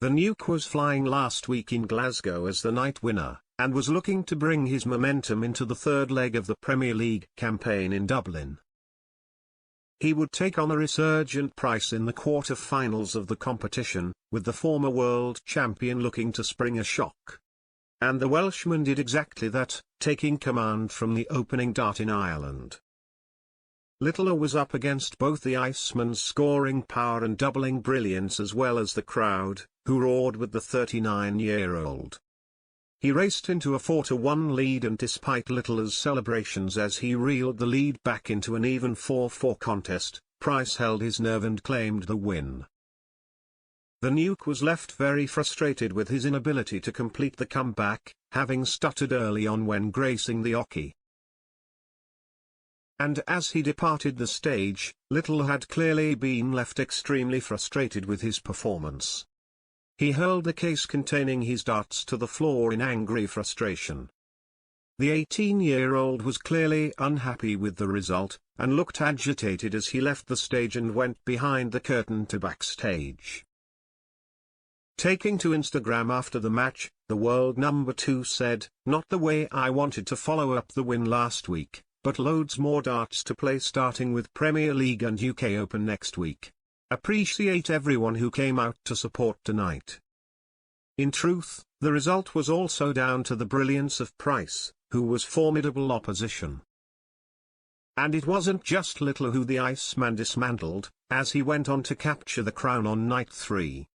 The Nuke was flying last week in Glasgow as the night winner, and was looking to bring his momentum into the third leg of the Premier League campaign in Dublin. He would take on a resurgent Price in the quarter-finals of the competition, with the former world champion looking to spring a shock. And the Welshman did exactly that, taking command from the opening dart in Ireland. Littler was up against both the Iceman's scoring power and doubling brilliance as well as the crowd, who roared with the 39-year-old. He raced into a 4-1 lead, and despite Littler's celebrations as he reeled the lead back into an even 4-4 contest, Price held his nerve and claimed the win. The Nuke was left very frustrated with his inability to complete the comeback, having stuttered early on when gracing the oche. And as he departed the stage, Littler had clearly been left extremely frustrated with his performance. He hurled the case containing his darts to the floor in angry frustration. The 18-year-old was clearly unhappy with the result, and looked agitated as he left the stage and went behind the curtain to backstage. Taking to Instagram after the match, the world number 2 said, "Not the way I wanted to follow up the win last week, but loads more darts to play starting with Premier League and UK Open next week. Appreciate everyone who came out to support tonight." In truth, the result was also down to the brilliance of Price, who was formidable opposition. And it wasn't just Littler who the Iceman dismantled, as he went on to capture the crown on night 3.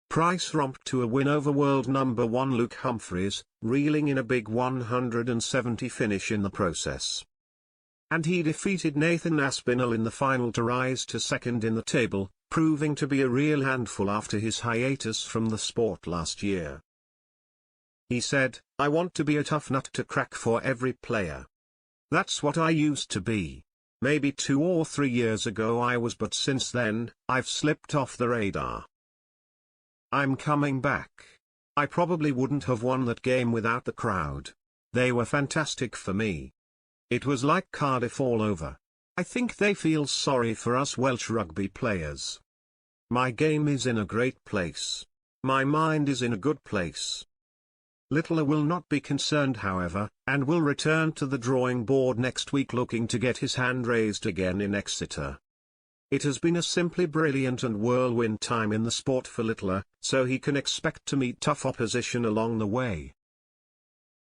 Price romped to a win over world number 1 Luke Humphries, reeling in a big 170 finish in the process. And he defeated Nathan Aspinall in the final to rise to second in the table, proving to be a real handful after his hiatus from the sport last year. He said, "I want to be a tough nut to crack for every player. That's what I used to be. Maybe 2 or 3 years ago I was, but since then, I've slipped off the radar. I'm coming back. I probably wouldn't have won that game without the crowd. They were fantastic for me. It was like Cardiff all over. I think they feel sorry for us Welsh rugby players. My game is in a great place. My mind is in a good place." Littler will not be concerned however, and will return to the drawing board next week looking to get his hand raised again in Exeter. It has been a simply brilliant and whirlwind time in the sport for Littler, so he can expect to meet tough opposition along the way.